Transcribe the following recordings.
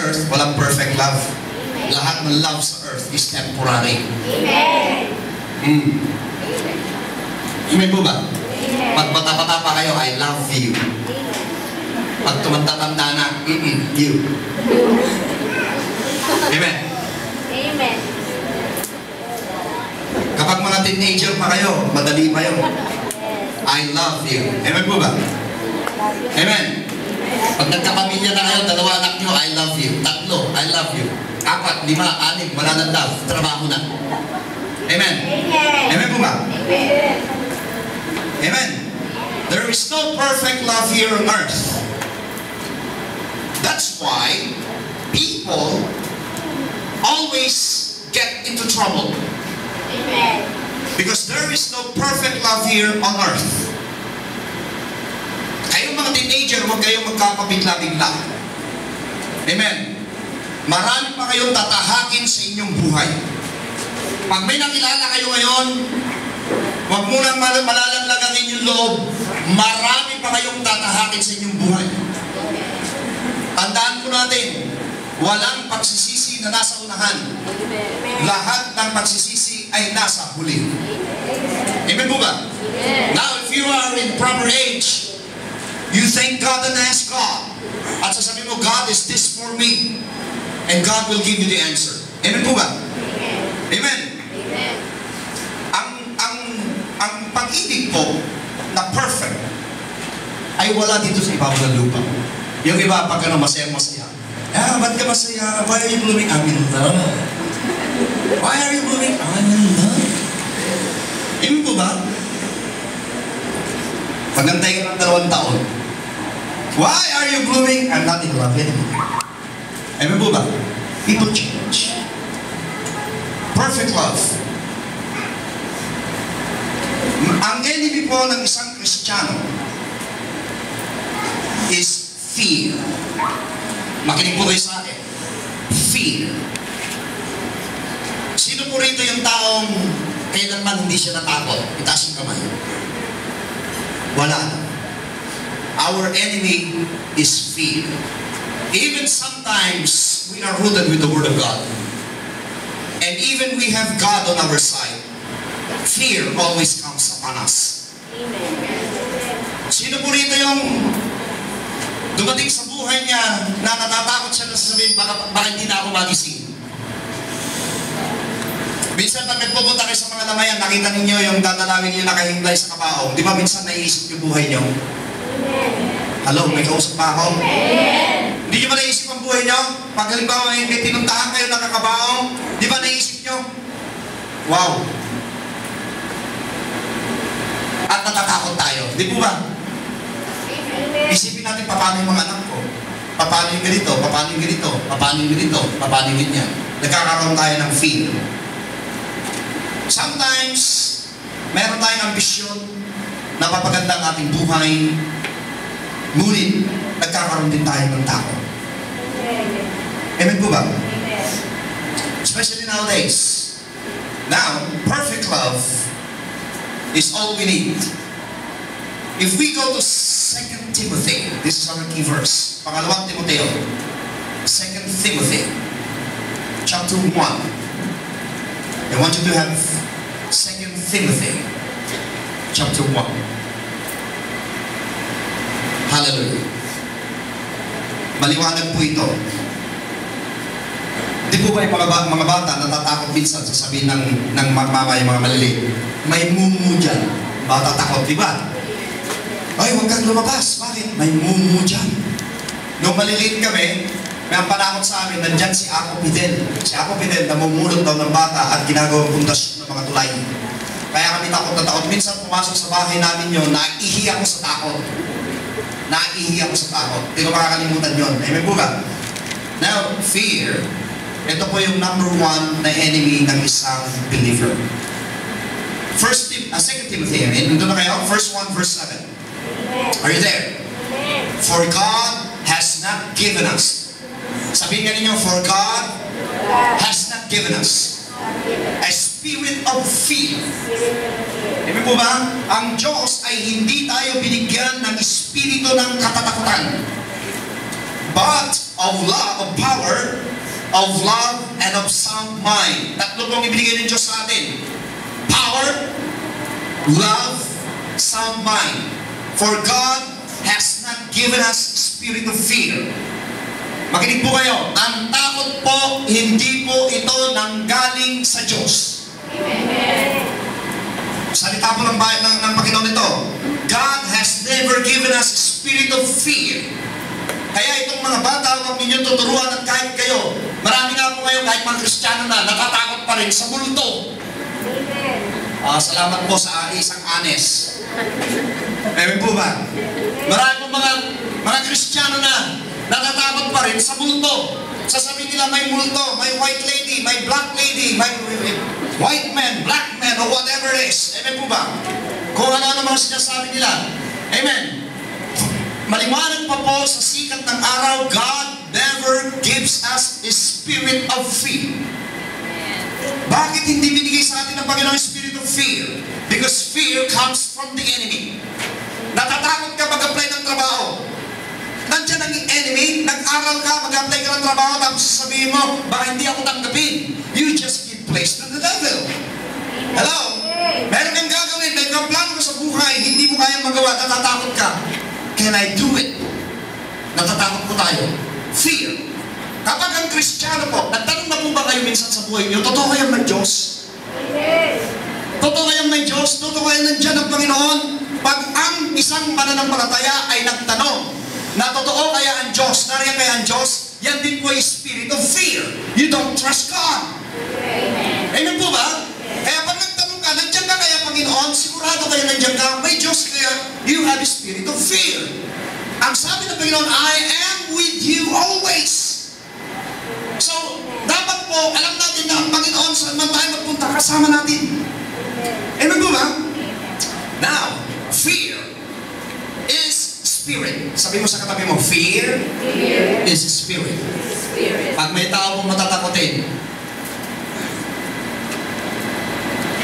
earth, walang perfect love. Lahat ng love sa earth is temporary. Amen. Amen po ba? Pag bata-bata pa kayo, I love you. Pag tumanda-tanda na, you. Amen. Amen. Kapag mga teenager pa kayo, madali pa yun. I love you. Amen po ba? Amen. Pag nagkapamilya na kayo, 2 anak nyo, I love you. 3, I love you. 4, 5, 6, wala ng love. Trabaho na. Amen. Amen po ba? Amen. Amen. There is no perfect love here on earth. That's why people always get into trouble. Amen. Because there is no perfect love here on earth. Kayong mga teenager, huwag kayong magkakabigla-bigla. Amen. Marami pa kayong tatahakin sa inyong buhay. Pag may nakilala kayo ngayon, huwag mo nang malalaglag ang inyong loob. Marami pa kayong tatahakin sa inyong buhay. Tandaan po natin, walang pagsisisi na nasa unahan. Lahat ng pagsisisi ay nasa huli. Amen po ba? Now, if you are in proper age, you thank God and ask God. At sasabihin mo, God, is this for me? And God will give you the answer. Amen po ba? Amen. Ang pag-ibig po na perfect ay wala dito sa ibabaw ng lupa. Yung iba, pag masaya-masaya. Ba't ka masaya? Why are you blooming? I'm in love. Why are you blooming? I'm in love. Amen po ba? Pagantay ka ng 2 taon. Why are you blooming? I'm not in love anymore. Amen po ba? People change. Perfect love. Ang enemy po ng isang Kristiyano is fear. Makinig po kayo sa akin. Fear. Sino po rito yung taong kailanman hindi siya natakot? Itaas yung kamay. Wala. Our enemy is fear. Even sometimes, we are rooted with the Word of God. And even we have God on our side, fear always comes upon us. Sino po rito yung dumating sa buhay niya na natatakot siya na sasabihin, baka hindi na ako magising? Minsan pag nagpupunta kayo sa mga namayan, nakita ninyo yung dadalawin niyo nakahinglay sa kabaong. Di ba minsan naiisip yung buhay niyo? Hello, may kausap pa ako? Hindi niyo ba naisip ang buhay niyo? Pag halimbawa may pinuntahan kayo nakakabaong, di ba naisip niyo? Wow! At natatakot tayo. Di po ba? Isipin natin paano yung mga anak ko. Paano yung ganito, paano yung ganito, paano yung ganito, paano yung ganyan. Nagkakaroon tayo ng fear. Sometimes, meron tayong ambisyon na mapaganda ang ating buhay, ngunit nagkakaroon din tayo ng takot. Amen po ba? Especially nowadays. Now, perfect love is all we need. If we go to 2 Timothy, this is our key verse. Pangalawang Timoteo, 2 Timothy, chapter 1. I want you to have 2 Timothy, chapter 1. Hallelujah. Maliwanag po ito. Di po ba yung mga bata natatakot minsan sasabihin ng mama yung mga maliliit? May mumu dyan. Bata takot, di ba? Ay, huwag kang lumabas. Bakit? May mumu dyan. Nung maliliit kami, may ang panakot sa amin, nandyan si Ako Fidel. Si Ako Fidel, namumulot daw ng bata at ginagawang pundasyon ng mga tulay. Kaya kami takot na takot. Minsan pumasok sa bahay namin yun, naihi ako sa takot. Naihi ako sa takot. Hindi ko makakalimutan yun. Amen po ba? Now, fear, ito po yung number 1 na enemy ng isang believer. 2 Timothy, nandun na kayo? Verse 1, verse 7. Are you there? For God has not given us. Sabihin nga ninyo, for God has not given us a spirit of fear. Amen po ba? Ang Diyos ay hindi tayo binigyan ng espiritu ng katatakutan, but of power, of love, and of sound mind. Tatlo pong ibinigay ng Diyos sa atin. Power, love, sound mind. For God has not given us spirit of fear. Makinig po kayo, ang takot po, hindi po ito nanggaling sa Diyos. Amen. Salita po ng Panginoon ito. God has never given us spirit of fear. Kaya itong mga bata, huwag ninyong tuturuan at kahit kayo, marami nga po kayo, kahit mga Kristiyano na, natatakot pa rin sa multo. Amen. Salamat po sa isang anes. Amen po ba? Marami po mga Kristiyano na natatakot pa rin sa multo. Sasabihin nila may multo, may white lady, may black lady, may white man, black man, or whatever it is. Amen po ba? Kung ano-ano mga sinasabi nila. Amen. Maliwanag pa po sa sikat ng araw, God never gives us a spirit of fear. Bakit hindi binigay sa atin ng Panginoon spirit of fear? Because fear comes from the enemy. Natatakot ka mag-apply ng trabaho. Nandiyan ang enemy, nag-aral ka, mag-apply ka ng trabaho, tapos sasabihin mo, baka hindi ako tanggapin. You just give place to the devil. Hello? Meron kang gagawin, may plano ka sa buhay, hindi mo kayang magawa, natatakot ka. Can I do it? Natatakot po tayo. Fear. Kapag ang Kristiyano po, nagtanong na po ba kayo minsan sa buhay niyo, totoo kayang may Diyos? Totoo kayang may Diyos? Totoo kayang nandiyan ang Panginoon? Pag ang isang mananampalataya ay nagtanong na totoo kaya ang Diyos, nariyan kaya ang Diyos, yan din po ay spirit of fear. You don't trust God. Amen po ba? Kaya pag nagtanong ka, nandiyan ka kaya Panginoon, sigurado kaya nandiyan ka, may Diyos kaya, you have a spirit of fear. Ang sabi ng Panginoon, I am with you always. So, dapat po, alam natin na ang Panginoon, saan man tayo magpunta, kasama natin. Amen po ba? Now, fear is spirit. Sabi mo sa katabi mo, fear is spirit. Pag may tao pong matatakotin,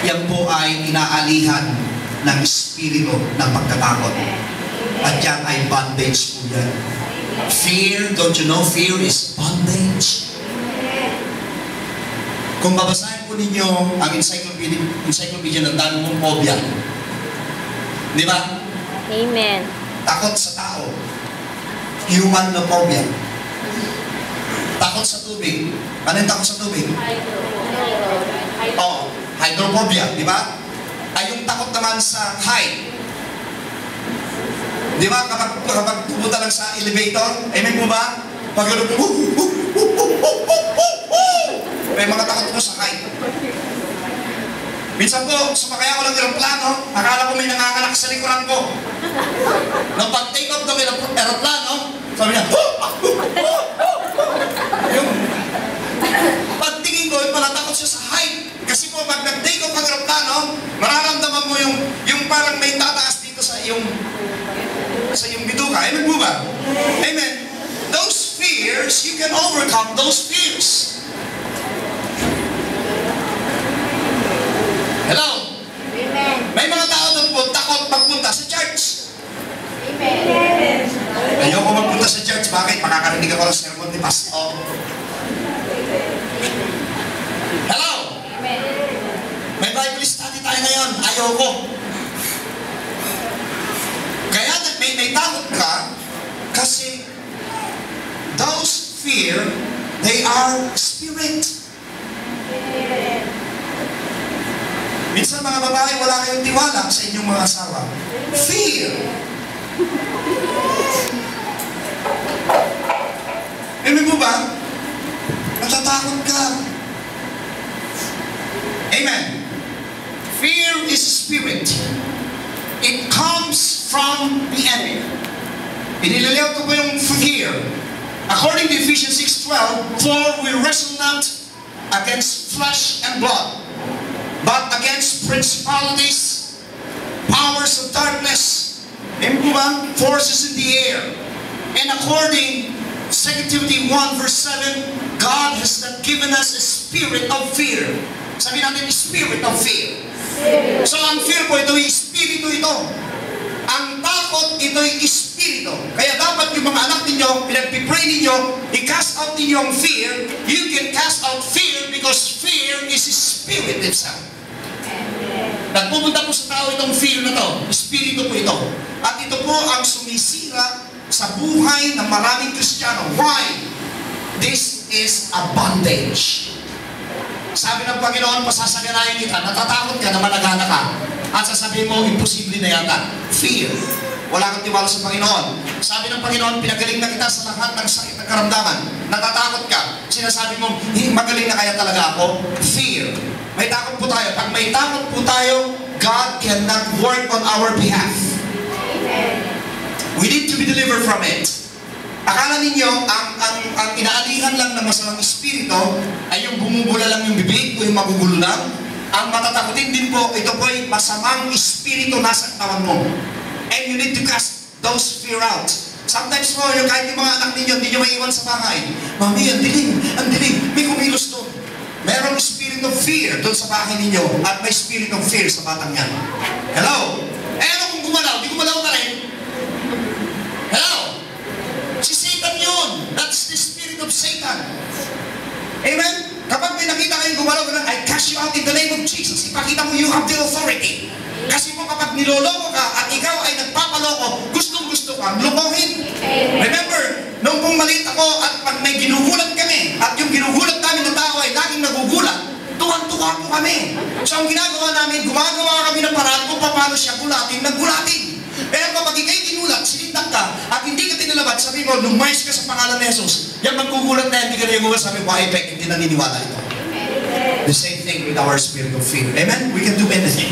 yan po ay inaalihan ng espiritu ng pagkatakot. At yan ay bondage po yan. Fear, don't you know, fear is bondage. Kung babasahin po ninyo ang encyclopedia ng Danmon Phobia, di ba? Amen. Takot sa tao. Human phobia. Takot sa tubig. Ano yung takot sa tubig? Oo. Hydrophobia, di ba? Ay yung takot naman sa height. Di ba? Kapag pupunta lang sa elevator, amen po ba? Pag gano'n, may mga takot po sa height. Minsan po, sumakay ako ng aeroplano, akala ko may nanganganak sa likuran ko. Nung pag-take off ng aeroplano, sabi niya, yung pagtingin ko, pala takot siya sa height. Kasi po, pag nag-take off ang aeroplano, mararamdaman mo yung parang may tataas dito sa iyong bituka. Amen po ba? Amen. Those fears, you can overcome those fears. Hello? Amen. May mga tao doon po takot magpunta sa church. Amen. Ayoko magpunta sa church. Bakit? Makakarinig ako ng sermon ni Pastor. Hello? Amen. May Bible study tayo ngayon. Ayoko. Kaya may takot ka kasi those fear, they are spirit. Minsan mga babae, wala kayong tiwala sa inyong mga asawa. Fear. Amen po ba? Natatakot ka. Amen. Fear is a spirit. It comes from the enemy. Inilalayout ko po yung fear. According to Ephesians 6:12, for we wrestle not against flesh and blood, but against principalities, powers of darkness, forces in the air. And according 2 Timothy 1 verse 7, God has not given us a spirit of fear. Sabi natin, spirit of fear. So ang fear po, ito'y espiritu ito. Ang takot, ito'y espiritu espiritu. Kaya dapat yung mga anak ninyo, pinagpipray ninyo, i-cast out ninyo ang fear. You can cast out fear because fear is spirit itself. Nagpupunta po sa tao itong fear na to. Espiritu po ito. At ito po ang sumisira sa buhay ng maraming Kristiyano. Why? This is a bondage. Sabi ng Panginoon, pasasaganayan kita, natatakot ka na managana ka. At sasabihin mo, imposible na yata. Fear. Wala kang tiwala sa Panginoon. Sabi ng Panginoon, pinagaling na kita sa lahat ng sakit na karamdaman. Natatakot ka. Sinasabi mo, magaling na kaya talaga ako. Fear. May takot po tayo. Pag may takot po tayo, God cannot work on our behalf. We need to be delivered from it. Akala ninyo, ang inaalihan lang ng masamang espiritu ay yung bumubula lang yung bibig o yung magugulo lang. Ang matatakutin din po, ito po ay masamang espiritu nasa katawan mo. And you need to cast those fear out. Sometimes po, yung kahit yung mga anak ninyo, hindi nyo maiwan sa bahay. Mami, ang dilim, may kumilos doon. Merong spirit of fear doon sa bahay ninyo at may spirit of fear sa batang yan. Hello? Eh ano kung gumalaw? Di gumalaw ka rin? Hello? Si Satan yun. That's the spirit of Satan. Amen? Kapag may nakita kayong gumalaw, I cast you out in the name of Jesus. Ipakita mo you have the authority. Kasi mo kapag niloloko ka at ikaw ay nagpapaloko, gustong-gusto kang lokohin. Remember, nung pong maliit ako at pag may ginugulat kami, at yung ginugulat namin na tao ay laging nagugulat, tuwang-tuwa po kami. So ang ginagawa namin, gumagawa kami ng paraan kung paano siya gulatin, naggulatin. Pero kapag ikay ginulat, sinindak ka, at hindi ka tinalabat, sabi mo, lumayas ka sa pangalan ni Jesus, yan magkugulat na hindi ka nagugulat, sabi mo, hindi naniniwala ito. The same thing with our spirit of fear. Amen? We can do anything.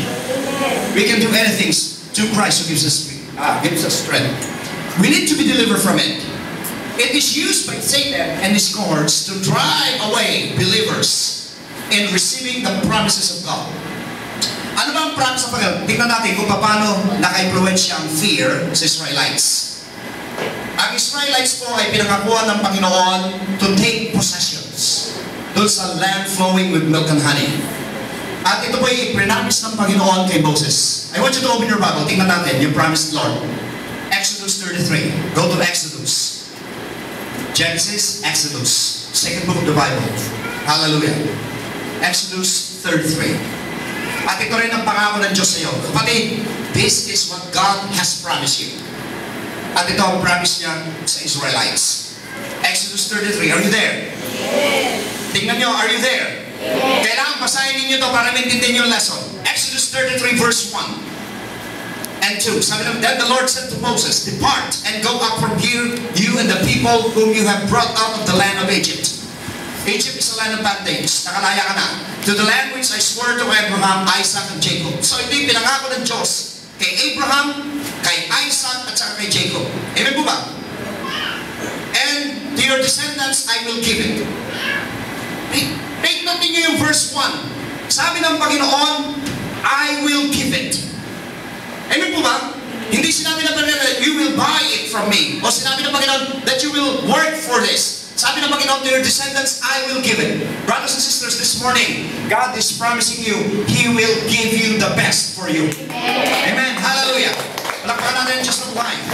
We can do anything through Christ who gives us strength. We need to be delivered from it. It is used by Satan and his cohorts to drive away believers in receiving the promises of God. Ano ba ang promise ng Panginoon? Tingnan natin kung paano naka-influensya ang fear sa Israelites. Ang Israelites po ay pinangakuha ng Panginoon to take possessions doon sa land flowing with milk and honey. At ito po ay promise ng Panginoon kay Moses. I want you to open your Bible. Tingnan natin yung promise of the Lord. Exodus 33. Go to Exodus. Genesis, Exodus. Second book of the Bible. Hallelujah. Exodus 33. At ito rin ang pangako ng Diyos sa iyo. Kapatid, this is what God has promised you. At ito ang promise niya sa Israelites. Exodus 33. Are you there? Yes. Tingnan nyo, are you there? Yes. Kailangan basahin ninyo ito para maintindihan yung lesson. Exodus 33 verse 1 and 2. Sabi naman, then the Lord said to Moses, depart and go up from here, you and the people whom you have brought out of the land of Egypt. Egypt is a land of bondage. Nakalaya ka na. To the land which I swore to Abraham, Isaac, and Jacob. So ito yung pinangako ng Diyos kay Abraham, kay Isaac, at saka kay Jacob. Amen po ba? And to your descendants, I will give it. Take note ninyo yung verse 1. Sabi ng Panginoon, I will give it. Amen po ba? Hindi sinabi ng Panginoon, you will buy it from me. O sinabi ng Panginoon, that you will work for this. Sabi ng Panginoon, to your descendants, I will give it. Brothers and sisters, this morning, God is promising you, He will give you the best for you. Amen. Hallelujah. Palakpakan natin just of life.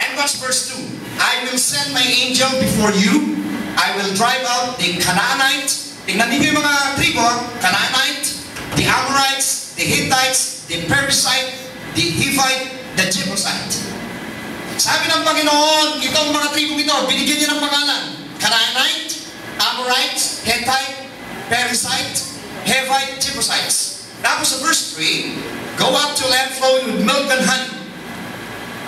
And watch verse 2. I will send my angel before you. I will drive out the Canaanite. Tingnan niyo yung mga tribo, Canaanite, the Amorites, the Hittites, the Perizzite, the Hivite, the Jebusite. Sabi ng Panginoon, itong mga tribo ito, binigyan niya ng pangalan. Canaanite, Amorites, Hittite, Perizzite, Hivite, Jebusites. Tapos sa verse 3, go up to land flowing with milk and honey.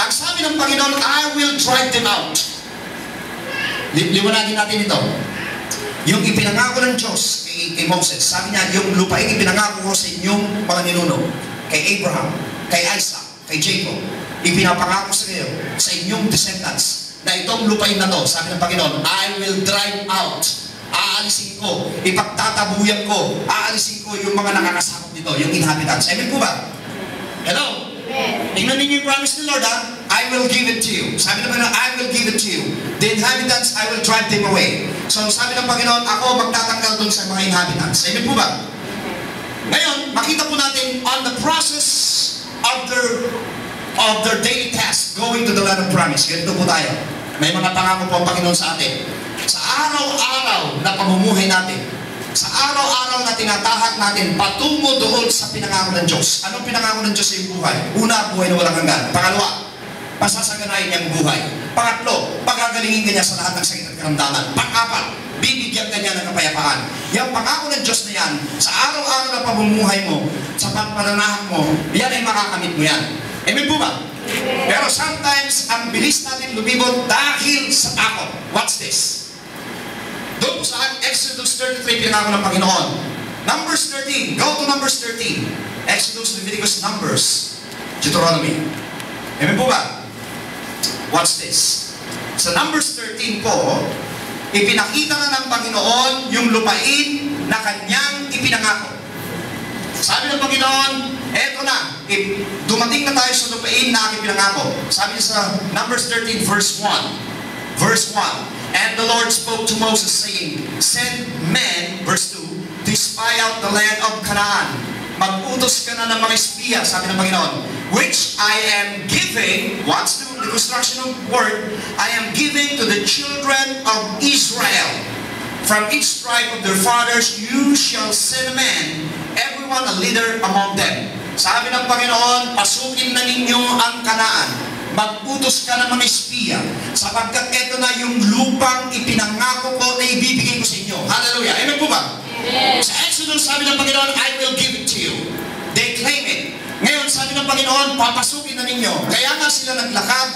Ang sabi ng Panginoon, I will drive them out. Liwanagin natin ito. Yung ipinangako ng Diyos kay Moses, sabi niya, yung lupain ipinangako ko sa inyong mga ninuno, kay Abraham, kay Isaac, kay Jacob, ipinapangako sa iyo, sa inyong descendants, na itong lupain na to, sabi ng Panginoon, I will drive out. Aalisin ko, ipagtatabuyan ko, aalisin ko yung mga nakakasakop nito, yung inhabitants. Amen po ba? Hello? Tingnan ninyo yung promise ni Lord, ha? I will give it to you. Sabi ng Panginoon, I will give it to you. The inhabitants, I will drive them away. So sabi ng Panginoon, ako magtatanggal doon sa mga inhabitants. Amen po ba? Ngayon, makita po natin on the process of their daily task. us going to the land of promise. Ganito po tayo. May mga pangako po ang Panginoon sa atin. Sa araw-araw na pamumuhay natin, sa araw-araw na tinatahak natin patungo doon sa pinangako ng Diyos. Anong pinangako ng Diyos sa iyong buhay? Una, buhay na walang hanggan. Pangalawa, pasasaganahin niyang buhay. Pangatlo, pagagalingin ka niya sa lahat ng sakit at karamdaman. Pang-apat, bibigyan ka niya ng kapayapaan. Yung pangako ng Diyos na yan, sa araw-araw na pamumuhay mo, sa pananahak mo, yan ay makakamit mo yan. Amen po ba? Pero sometimes, ang bilis natin lumibot dahil sa takot. Watch this. Doon po sa Exodus 33, pinangako ng Panginoon. Numbers 13. Go to Numbers 13. Exodus, Leviticus, Numbers, Deuteronomy. Amen po ba? Watch this. Sa Numbers 13 po, ipinakita na ng Panginoon yung lupain na kanyang ipinangako. Sabi ng Panginoon, eto na, dumating na tayo sa lupain na aking pinangako. Sabi niya sa Numbers 13 verse 1. Verse 1. And the Lord spoke to Moses saying, send men, verse 2, to spy out the land of Canaan. Mag-utos ka na ng mga espiya, sabi ng Panginoon, which I am giving, watch the construction of word, I am giving to the children of Israel. From each tribe of their fathers, you shall send a man, everyone a leader among them. Sabi ng Panginoon, pasukin na ninyo ang Kanaan. Mag-utos ka ng mga espiya, sapagkat ito na yung lupang ipinangako ko na ibibigay ko sa inyo. Hallelujah. Amen po ba? Amen. Sa Exodus, sabi ng Panginoon, I will give it to you. They claim it. Ngayon, sabi ng Panginoon, papasukin na ninyo. Kaya nga sila naglakad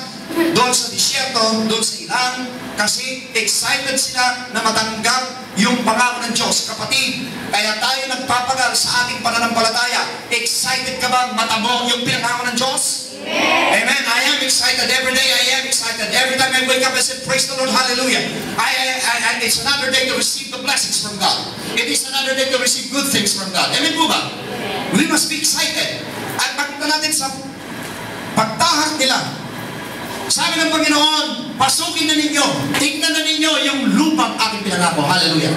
doon sa disyerto, doon sa ilang, kasi excited sila na matanggap yung pangako ng Diyos. Kapatid, kaya tayo nagpapagal sa ating pananampalataya. Excited ka bang matamo yung pinangako ng Diyos? Amen. Amen. I am excited every day. I am excited. Every time I wake up, I say, praise the Lord, hallelujah. It's another day to receive the blessings from God. It is another day to receive good things from God. Amen po ba? We must be excited. At pagpunta natin sa pagtahak nila, sabi ng Panginoon, pasukin na ninyo, tignan na ninyo yung lupang aking pinangako. Hallelujah.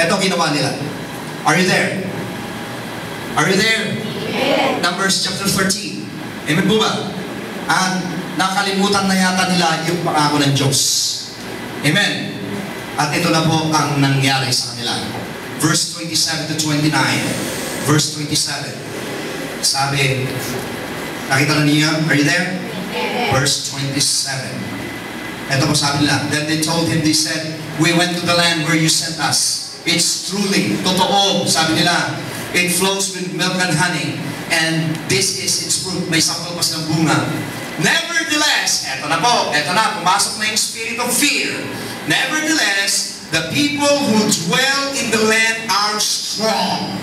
Ito ginawa nila. Are you there? Are you there? Amen. Numbers chapter 13. Amen po ba? At nakalimutan na yata nila yung pangako ng Diyos. Amen. At ito na po ang nangyari sa kanila. Verse 27 to 29. Verse 27. Sabi, nakita na niya? Are you there? Verse 27. Ito po sabi nila. Then they told him, they said, we went to the land where you sent us. It's truly, totoo, sabi nila, it flows with milk and honey. And this is its fruit. May sampal pa silang bunga. Nevertheless, eto na po, pumasok na yung spirit of fear. Nevertheless, the people who dwell in the land are strong.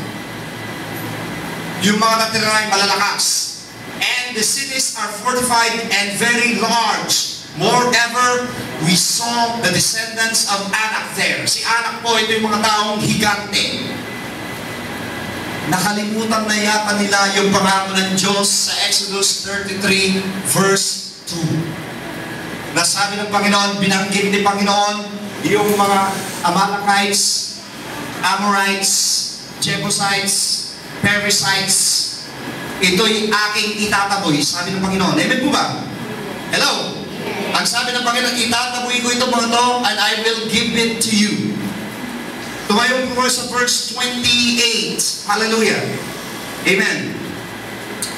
Yung mga natira ay malalakas. And the cities are fortified and very large. Moreover, we saw the descendants of Anak there. Si Anak po, ito yung mga taong higante. Nakalimutan na yata nila yung pangako ng Diyos sa Exodus 33 verse 2. Nasabi ng Panginoon, binanggit ni Panginoon yung mga Amalekites, Amorites, Jebusites, Perizzites. Ito'y aking itataboy, sabi ng Panginoon. Amen po ba? Hello? Ang sabi ng Panginoon, itataboy ko ito mga to, and I will give it to you. Tumayo po sa verse 28. Hallelujah. Amen.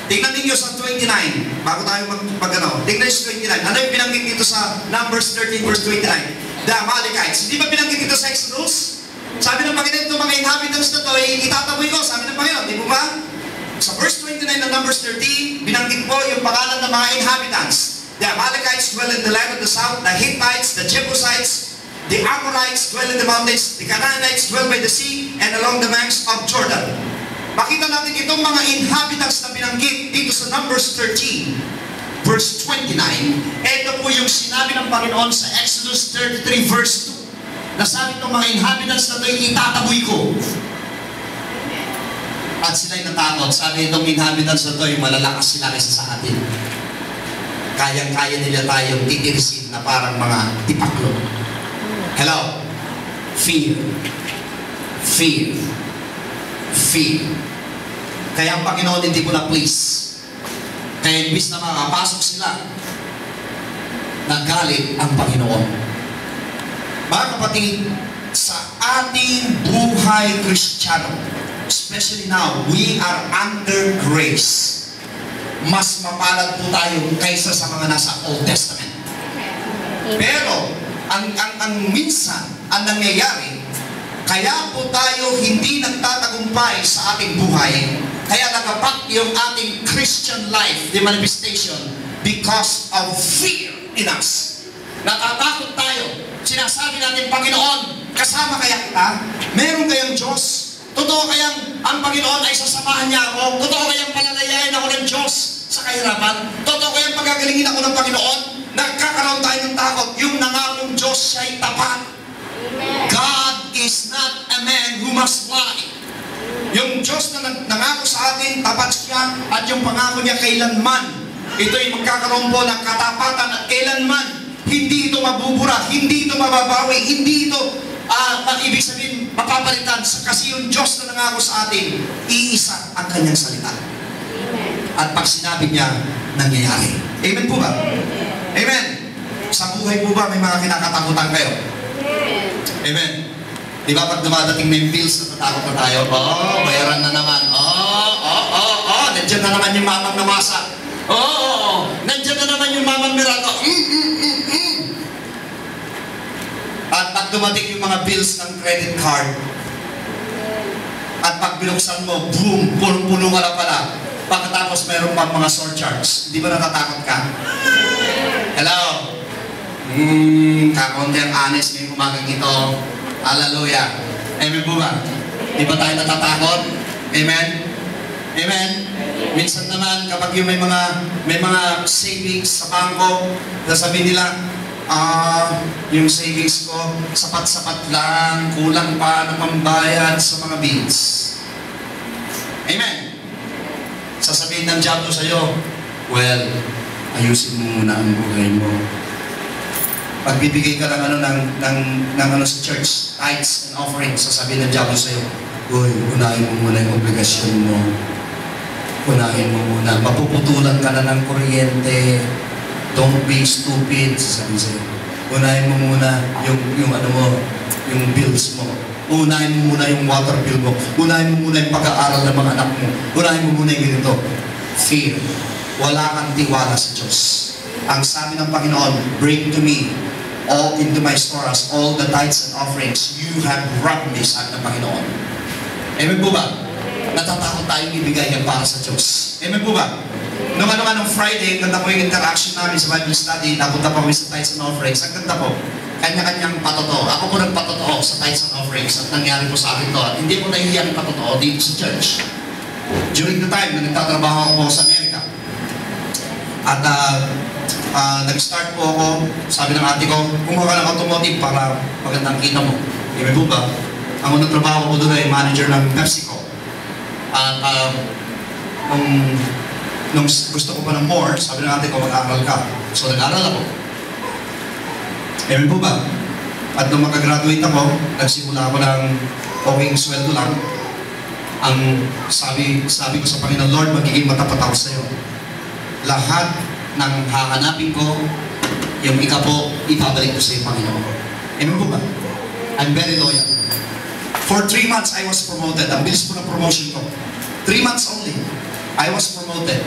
Tingnan ninyo sa 29. Bago tayo mag-ano. Tingnan nyo sa 29. Ano yung binanggit dito sa Numbers 13 verse 29? The Amalekites. Hindi ba binanggit dito sa Exodus? Sabi ng Panginoon, itong mga inhabitants na to, itataboy ko. Sabi ng Panginoon, di po ba? Sa verse 29 ng Numbers 13, binanggit po yung pangalan ng mga inhabitants. The Amalekites dwell in the land of the south, the Hittites, the Jebusites, the Amorites dwell in the mountains, the Canaanites dwell by the sea and along the banks of Jordan. Makita natin itong mga inhabitants na binanggit dito sa Numbers 13, verse 29. Ito po yung sinabi ng Panginoon sa Exodus 33, verse 2. Nasabi itong mga inhabitants na ito'y itataboy ko. At sila'y natakot. Sabi itong inhabitants na ito'y malalakas sila kaysa sa atin. Kayang-kaya nila tayong titirisin na parang mga tipaklo. Hello? Fear. Fear. Fear. Kaya ang Panginoon hindi ko na please. Kaya imbis na makapasok sila, na galit ang Panginoon. Mga kapatid, sa ating buhay Kristiyano, especially now, we are under grace. Mas mapalad po tayo kaysa sa mga nasa Old Testament. Pero, ang minsan, ang nangyayari, kaya po tayo hindi nagtatagumpay sa ating buhay, kaya nagapak yung ating Christian life, the manifestation, because of fear in us. Natatakot tayo. Sinasabi natin, Panginoon, kasama kaya kita? Meron kayang Diyos? Totoo kayang ang Panginoon ay sasamahan niya ako? Totoo kayang palalayain ako ng Diyos sa kahirapan? Totoo kayang pagagalingin ako ng Panginoon? Nagkakaroon tayo ng takot. Yung nangakong Diyos siya'y tapat. God is not a man who must lie. Yung Diyos na nangako sa atin, tapat siya, at yung pangako niya kailanman, ito'y magkakaroon po ng katapatan at kailanman hindi ito mabubura, hindi ito mababawi, hindi ito ibig sabihin mapapalitan, kasi yung Diyos na nangako sa atin, iisa ang kanyang salita. At pag sinabi niya, nangyayari. Amen po ba? Amen. Sa buhay po ba may mga kinakatakutan kayo? Amen. Di ba pag dumadating na yung bills, natatakot na tayo? Bayaran na naman. Nandiyan na naman yung mamang namasa. Nandiyan na naman yung mamang mirato. At pag dumating yung mga bills ng credit card, at pag binuksan mo, boom, punong-puno ka na pala. Pagkatapos mayroon pa mga surcharge. Di ba natatakot ka? Hello? Kakonti ang honest ngayong umagang ito. Hallelujah. Amen po ba? Di ba tayo natatakot? Amen? Amen? Minsan naman, kapag yung may mga savings sa bangko, nasabi nila, yung savings ko, sapat-sapat lang, kulang pa na pambayad sa mga bills. Amen? Sasabihin ng diablo sa'yo, well, ayusin mo muna ang buhay mo. Pagbibigay ka ng sa church, tithes and offerings, sasabihin ng diablo sa'yo, uy, unahin mo muna yung obligasyon mo. Unahin mo muna. Mapuputulan ka na ng kuryente. Don't be stupid, sasabihin sa'yo. Unahin mo muna yung bills mo. Unahin mo muna yung water bill mo. Unahin mo muna yung pag-aaral ng mga anak mo. Unahin mo muna yung ganito. Fear. Wala kang tiwala sa Diyos. Ang sabi ng Panginoon, bring to me all into my storehouse, all the tithes and offerings you have brought me, sabi ng Panginoon. Amen po ba? Natatakot tayong ibigay yan para sa Diyos. Amen po ba? Nung Friday, ganda po yung interaction namin sa Bible study, napunta po kami sa tithes and offerings. Ang ganda po, kanya-kanyang patotoo. Ako po nagpatotoo sa tithes and offerings at nangyari po sa akin to. At hindi po nahihiyang patotoo dito sa church. During the time na nagtatrabaho ako po sa Amerika. At nag-start po ako, sabi ng ate ko, kumuha ka ng automotive para magandang kita mo. Amen po ba? Ang unang trabaho ko doon ay manager ng PepsiCo. At nung gusto ko pa ng more, sabi ng ate ko, mag-aaral ka. So nag-aaral ako. Amen po ba? At nung makagraduate ako, nagsimula ako ng okay sweldo lang. Ang sabi ko sa Panginoon, Lord, magiging matapat ako sa iyo. Lahat ng hahanapin ko, yung ikapo, ipabalik ko sa iyo, Panginoon. Amen po ba? I'm very loyal. For 3 months, I was promoted. Ang bilis po ng promotion ko. 3 months only, I was promoted.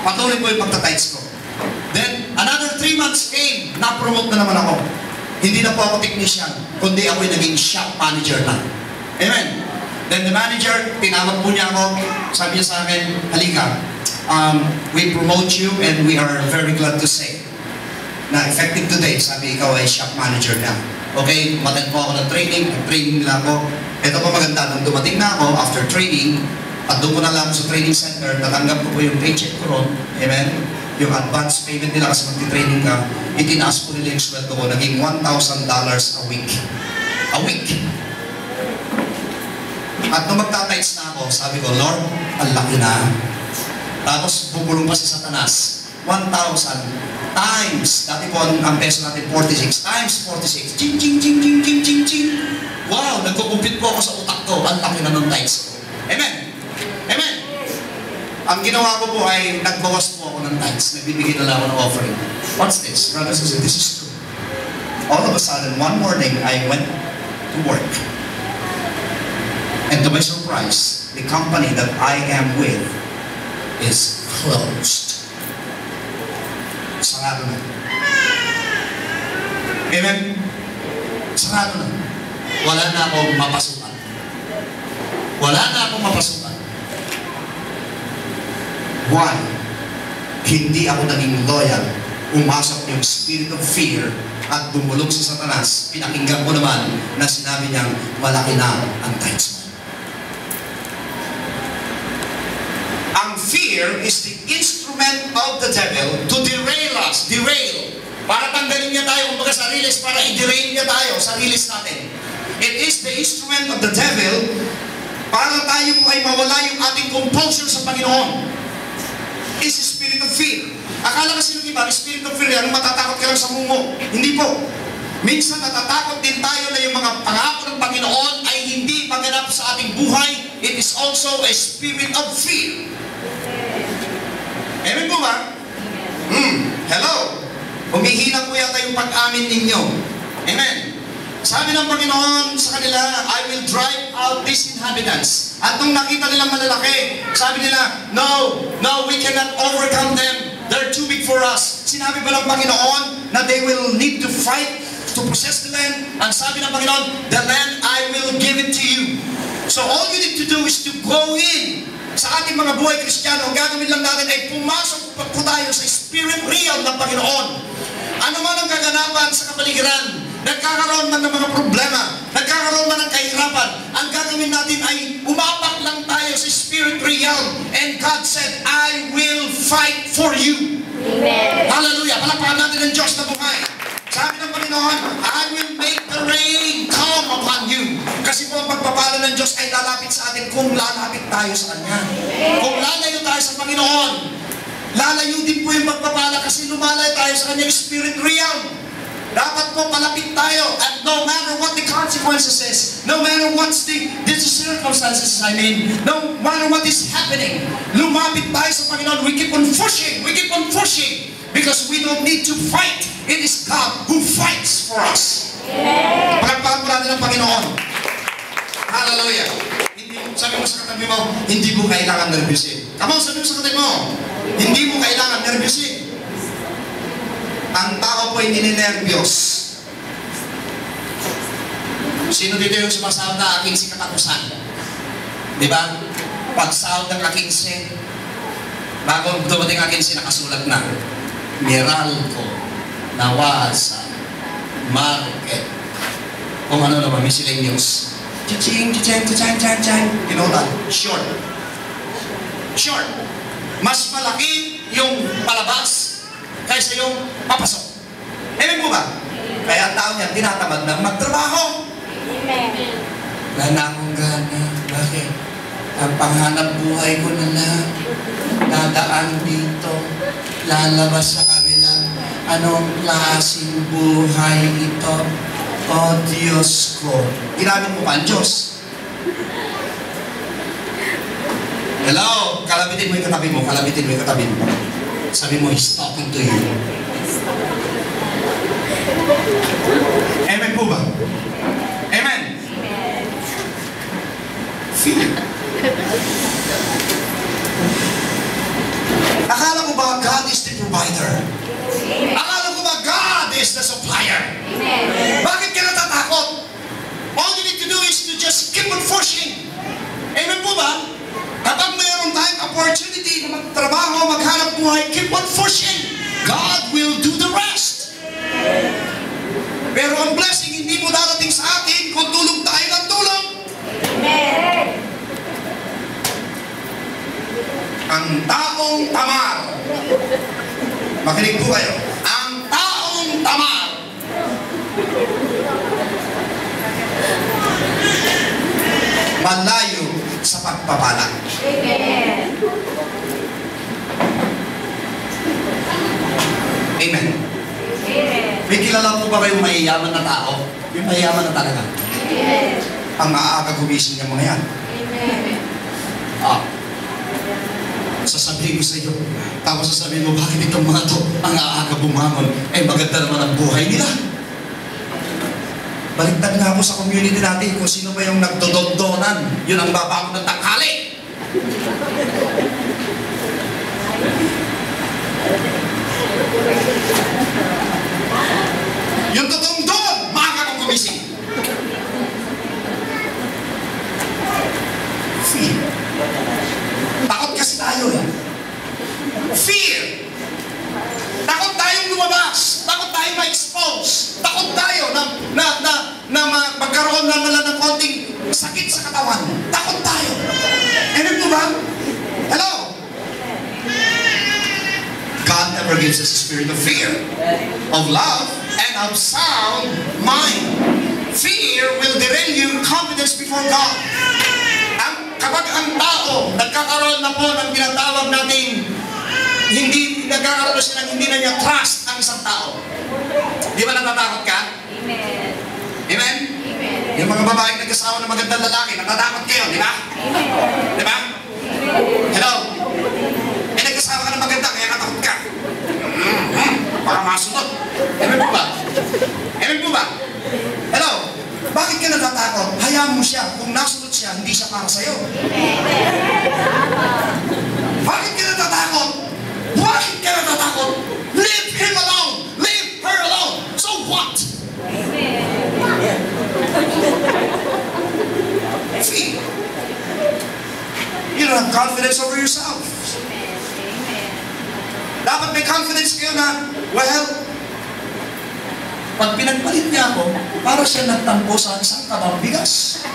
Patuloy po yung pagtatides ko. Then, another 3 months came, na-promote na naman ako. Hindi na po ako technician, kundi ako yung naging shop manager na. Amen. Then the manager, tinawag po niya ako, sabi niya sa akin, halika, we promote you and we are very glad to say na effective today, sabi ikaw ay shop manager na. Okay, umattend po ako ng training, nag-training nila ako. Ito po maganda, nung dumating na ako after training, at doon ko na lang sa training center, natanggap ko po yung paycheck ko ron, amen? Yung advance payment nila kasi magti-training ka, itinaas po nila yung sweldo ko, naging $1,000 a week. A week! At nung magtatides na ako, sabi ko, Lord, ang laki na. Tapos bubulong pa si Satanas, 1,000 times, dati po ang peso natin 46, times 46, ching ching ching ching ching ching ching. Wow, nagkukumpit po ako sa utak ko, ang laki na ng tides ko. Amen? Amen? Ang ginawa ko po ay nagbawas po ako ng tithes. Nagbibigay na lang ako ng offering. What's this? Brothers and sisters, this is true. All of a sudden, one morning, I went to work. And to my surprise, the company that I am with is closed. Sarado na. Amen? Sarado na. Wala na akong mapasukan. Wala na akong mapasukan. Why? Hindi ako naging loyal. Umasok yung spirit of fear at dumulog sa Satanas. Pinakinggan ko naman na sinabi niyang malaki na ang tithes mo. Ang fear is the instrument of the devil to derail us. Derail. Para tanggalin niya tayo, kumbaga sa release, para i-derail niya tayo sa release natin. It is the instrument of the devil para tayo po ay mawala yung ating composure sa Panginoon. Is the spirit of fear. Akala kasi nung iba, spirit of fear yan, matatakot ka lang sa mungo. Hindi po. Minsan natatakot din tayo na yung mga pangako ng Panginoon ay hindi maganap sa ating buhay. It is also a spirit of fear. Amen po ba? Hello? Humihina po yata yung pag-amin ninyo. Amen. Sabi ng Panginoon sa kanila, I will drive out these inhabitants. At nung nakita nilang malalaki, sabi nila, no, we cannot overcome them. They're too big for us. Sinabi ba ng Panginoon na they will need to fight to possess the land? Ang sabi ng Panginoon, the land I will give it to you. So all you need to do is to go in sa ating mga buhay Kristiyano. Ang gagawin lang natin ay pumasok po tayo sa spirit real ng Panginoon. Ano man ang kaganapan sa kapaligiran, nagkakaroon man ng mga problema, nagkakaroon man ng kahirapan, ang gagawin natin ay umapak lang tayo sa spirit real. And God said, I will fight for you. Amen. Hallelujah. Palakpakan natin ang Diyos na buhay. Sabi ng Panginoon, I will make the rain come upon you. Kasi po ang pagpapala ng Diyos ay lalapit sa atin kung lalapit tayo sa Kanya. Kung lalayo tayo sa Panginoon, lalayo din po yung pagpapala kasi lumalayo tayo sa Kanyang spirit real. Dapat po palapit tayo at no matter what the consequences is, no matter what's the circumstances, no matter what is happening, lumapit tayo sa Panginoon. We keep on pushing because we don't need to fight. It is God who fights for us. Palakpakan po natin ang Panginoon. Hallelujah. Sabi mo sa katabi mo, hindi mo kailangan nervyusin. Come on, sabi mo sa katabi mo, hindi mo kailangan nervyusin. Ang tao po ay ninenervyos. Sino dito yung sumasahod na aking katapusan? Di ba? Pagsahod ng aking bago dumating aking nakasulat na, Meralco, Nawasa, Market, kung ano naman, miscellaneous. Chiching. You know that? Short. Mas malaki yung palabas kaysa yung papasok. Amen po ba? Kaya ang tao niya tinatamad na magtrabaho. Amen. Wala na akong gana. Bakit? Ang panghanap buhay ko na lang. Dadaan dito. Lalabas sa kabila. Anong klaseng buhay ito? O Diyos ko. Ginamit mo pa ang Diyos. Hello? Kalabitin mo yung katabi mo. Sabi mo, he's talking to you. Amen po ba? Amen? Fear. Akala ko ba God is the provider? Akala ko ba God is the supplier? Bakit ka natatakot? All you need to do is to just keep on pushing. Amen po ba? Kapag mayroon tayong opportunity na magtrabaho, maghanap buhay, keep on pushing. God will do the rest. Pero ang blessing hindi mo darating sa atin kung tulong tayo ng tulong. Amen. Ang taong tamar. Makinig po kayo. Ang taong tamar. Malayo sa pagpapala. Amen. Amen. Amen. May kilala po ba kayong mayayaman na tao? Yung mayayaman na talaga. Amen. Ang maaga gumising ng mga yan. Amen. Sasabihin ko sa iyo, tapos sasabihin mo, bakit itong mga to ang aaga bumangon? Eh, maganda naman ang buhay nila. Baliktad nga po sa community natin kung sino ba yung nagdodondonan, yun ang babangon ng tanghali. Yung totoong doon, maaga kang gumising. Fear. Takot kasi tayo eh. Fear. Takot tayong lumabas. Takot tayong ma-expose. Takot tayo na magkaroon naman ng konting sakit sa katawan. Takot tayo. Alam mo ba? Hello? God never gives us a spirit of fear, of love, and of sound mind. Fear will derail your confidence before God. Kapag ang tao nagkakaroon na po ng tinatawag natin, hindi nagkakaroon na siya ng hindi na niya trust ang isang tao. Di ba natatakot ka? Amen. Amen? Amen. Yung mga babaeng nag-asawa ng magandang lalaki, natatakot kayo, di ba? Amen. Di ba? Hello? Eh, nag-asawa ka ng maganda, kaya natakot ka. Para masunod. Amen po ba? Amen po ba? Hello? Bakit ka natatakot? Hayaan mo siya. Kung nasunod siya, hindi siya para sa'yo. Bakit ka natatakot? Bakit ka natatakot? Leave him alone! Leave her alone! So what? See? You don't have confidence over yourself. Dapat may confidence kayo na, well, pag pinagpalit niya ako, para siya nagtampo sa isang kabang bigas.